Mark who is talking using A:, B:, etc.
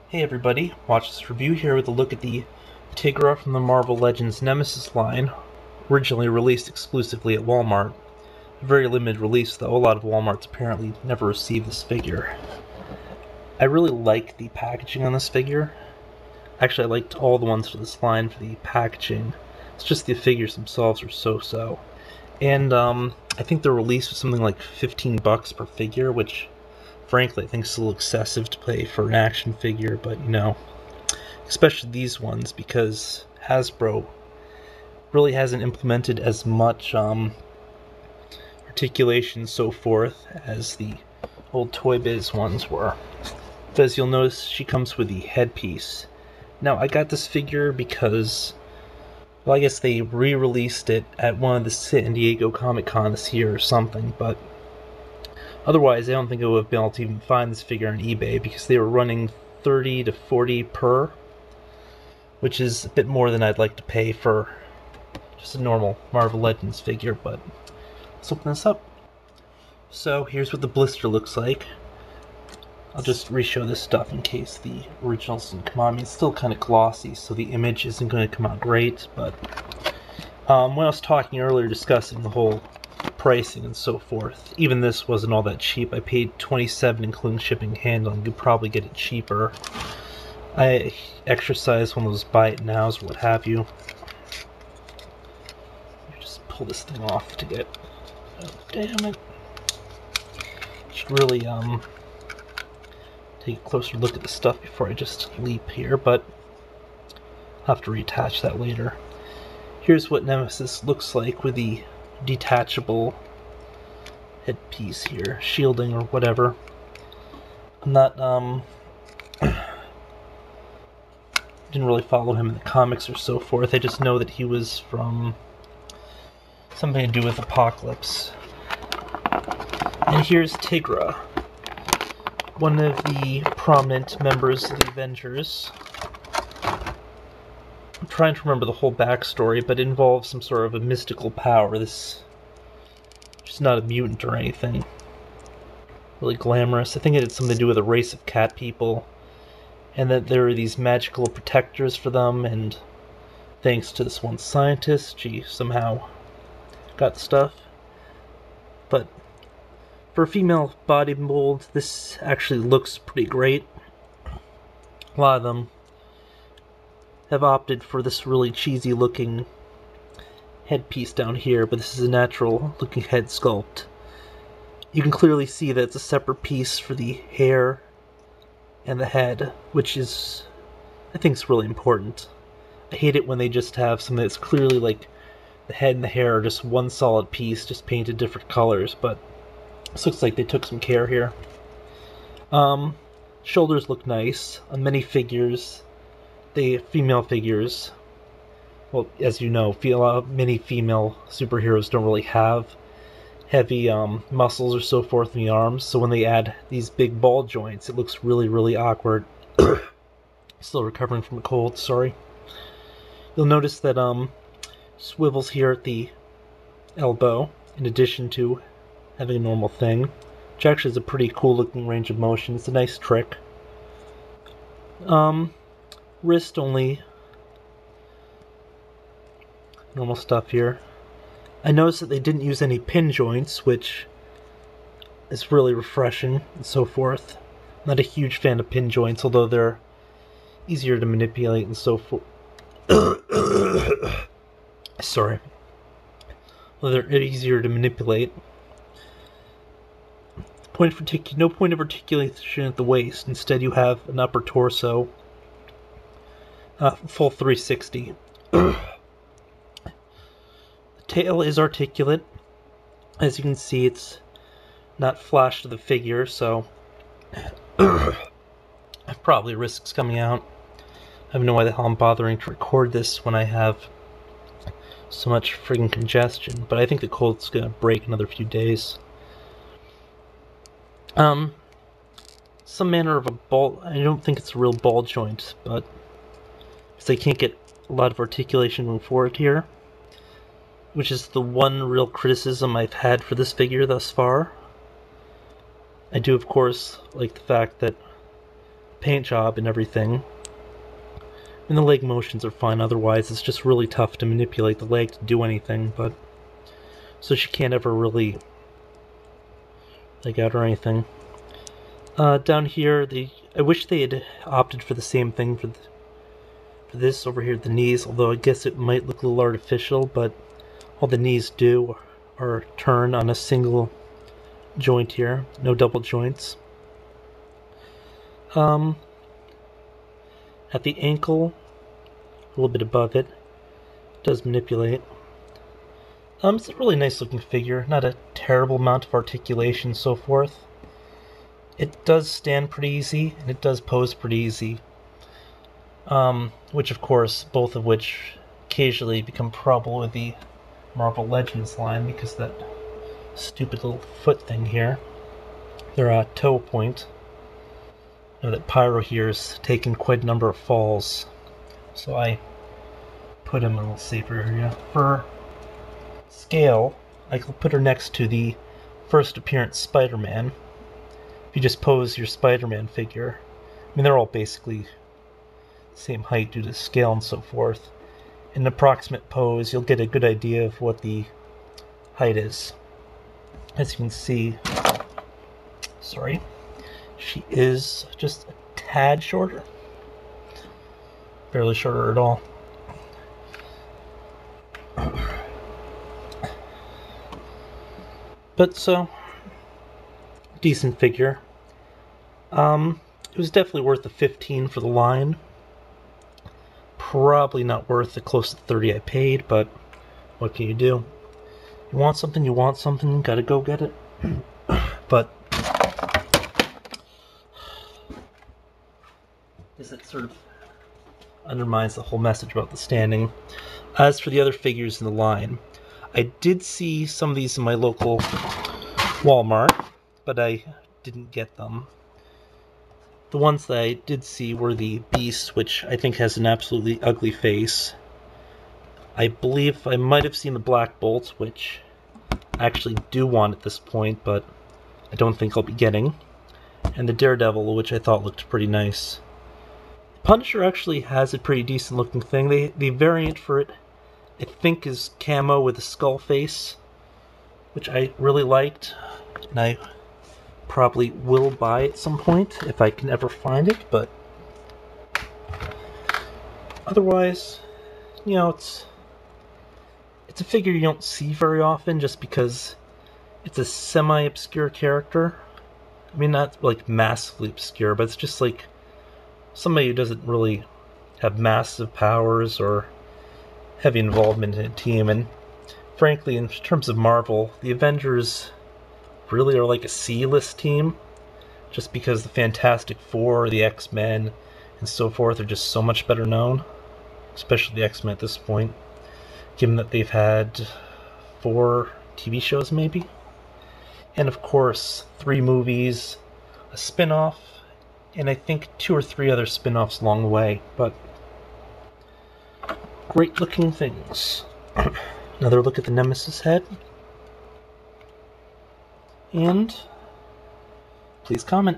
A: Hey everybody, watch this review here with a look at the Tigra from the Marvel Legends Nemesis line, originally released exclusively at Walmart. A very limited release though, a lot of Walmarts apparently never received this figure. I really like the packaging on this figure. Actually, I liked all the ones for this line for the packaging. It's just the figures themselves are so-so. And I think the release was something like $15 per figure, which frankly I think is a little excessive to pay for an action figure, but you know, especially these ones, because Hasbro really hasn't implemented as much articulation and so forth as the old Toy Biz ones were. But as you'll notice, she comes with the headpiece. Now, I got this figure because, well, I guess they re-released it at one of the San Diego Comic-Con this year or something, but otherwise I don't think I would have been able to even find this figure on eBay because they were running 30 to 40 per, which is a bit more than I'd like to pay for just a normal Marvel Legends figure. But let's open this up. So here's what the blister looks like. I'll just re-show this stuff in case the original doesn't come on. I mean, it's still kind of glossy, so the image isn't going to come out great, but when I was talking earlier discussing the whole pricing and so forth, even this wasn't all that cheap. I paid $27 including shipping and handling. You'd probably get it cheaper. I exercised one of those buy it nows or what have you. Just pull this thing off to get... Oh, damn it. Should really take a closer look at the stuff before I just leap here, but I'll have to reattach that later. Here's what Nemesis looks like with the detachable headpiece here, shielding or whatever. I'm not, didn't really follow him in the comics or so forth. I just know that he was from something to do with Apocalypse. And here's Tigra, one of the prominent members of the Avengers. I'm trying to remember the whole backstory, but it involves some sort of a mystical power. This she's not a mutant or anything. Really glamorous. I think it had something to do with a race of cat people, and that there are these magical protectors for them, and thanks to this one scientist, she somehow got the stuff. But for a female body mold, this actually looks pretty great. A lot of them have opted for this really cheesy looking headpiece down here, but this is a natural looking head sculpt. You can clearly see that it's a separate piece for the hair and the head, which is, I think, is really important. I hate it when they just have something that's clearly like the head and the hair are just one solid piece, just painted different colors, but this looks like they took some care here. Shoulders look nice. On many figures, female figures, well, as you know, many female superheroes don't really have heavy muscles or so forth in the arms, so when they add these big ball joints, it looks really awkward. Still recovering from a cold, sorry. You'll notice that swivels here at the elbow, in addition to having a normal thing, which actually is a pretty cool looking range of motion. It's a nice trick. Wrist only. Normal stuff here. I noticed that they didn't use any pin joints, which is really refreshing and so forth. I'm not a huge fan of pin joints, although they're easier to manipulate and so forth. Sorry. Well, they're easier to manipulate. No point of articulation at the waist. Instead, you have an upper torso. Full 360. The tail is articulate. As you can see, it's not flash to the figure, so probably risks coming out. I have no idea how I'm bothering to record this when I have so much friggin' congestion, but I think the cold's gonna break another few days. Some manner of a ball. I don't think it's a real ball joint, but because they can't get a lot of articulation going forward here, which is the one real criticism I've had for this figure thus far. I do, of course, like the fact that paint job and everything. And the leg motions are fine, otherwise it's just really tough to manipulate the leg to do anything, but so she can't ever really leg out or anything. Down here, I wish they had opted for the same thing for this over here at the knees, although I guess it might look a little artificial, but all the knees do are turn on a single joint here, no double joints. At the ankle, a little bit above it, does manipulate. It's a really nice looking figure, not a terrible amount of articulation and so forth. It does stand pretty easy, and it does pose pretty easy. Which of course, both of which occasionally become trouble with the Marvel Legends line because that stupid little foot thing here. Their toe point. You know that Pyro here has taken quite a number of falls, so I put him a little safer area. For scale, I can put her next to the first appearance Spider-Man. If you just pose your Spider-Man figure, I mean they're all basically the same height due to scale and so forth. In an approximate pose, you'll get a good idea of what the height is. As you can see, sorry, she is just a tad shorter. Barely shorter at all. But so, decent figure. It was definitely worth the 15 for the line. Probably not worth the close to 30 I paid, but what can you do? You want something, gotta go get it. But it sort of undermines the whole message about the standing. As for the other figures in the line, I did see some of these in my local Walmart, but I didn't get them. The ones that I did see were the Beast, which I think has an absolutely ugly face. I believe I might have seen the Black Bolt, which I actually do want at this point, but I don't think I'll be getting. And the Daredevil, which I thought looked pretty nice. Punisher actually has a pretty decent looking thing. The variant for it, I think, is camo with a skull face, which I really liked, and I probably will buy at some point if I can ever find it, but otherwise, you know, it's a figure you don't see very often just because it's a semi-obscure character. I mean, not like massively obscure, but it's just like somebody who doesn't really have massive powers or heavy involvement in a team. And frankly, in terms of Marvel, the Avengers really are like a C-list team, just because the Fantastic Four, the X-Men, and so forth are just so much better known, especially the X-Men at this point, given that they've had 4 TV shows maybe, and of course 3 movies, a spin-off, and I think 2 or 3 other spin-offs along the way, but great looking things. Another look at the Nemesis head. And please comment.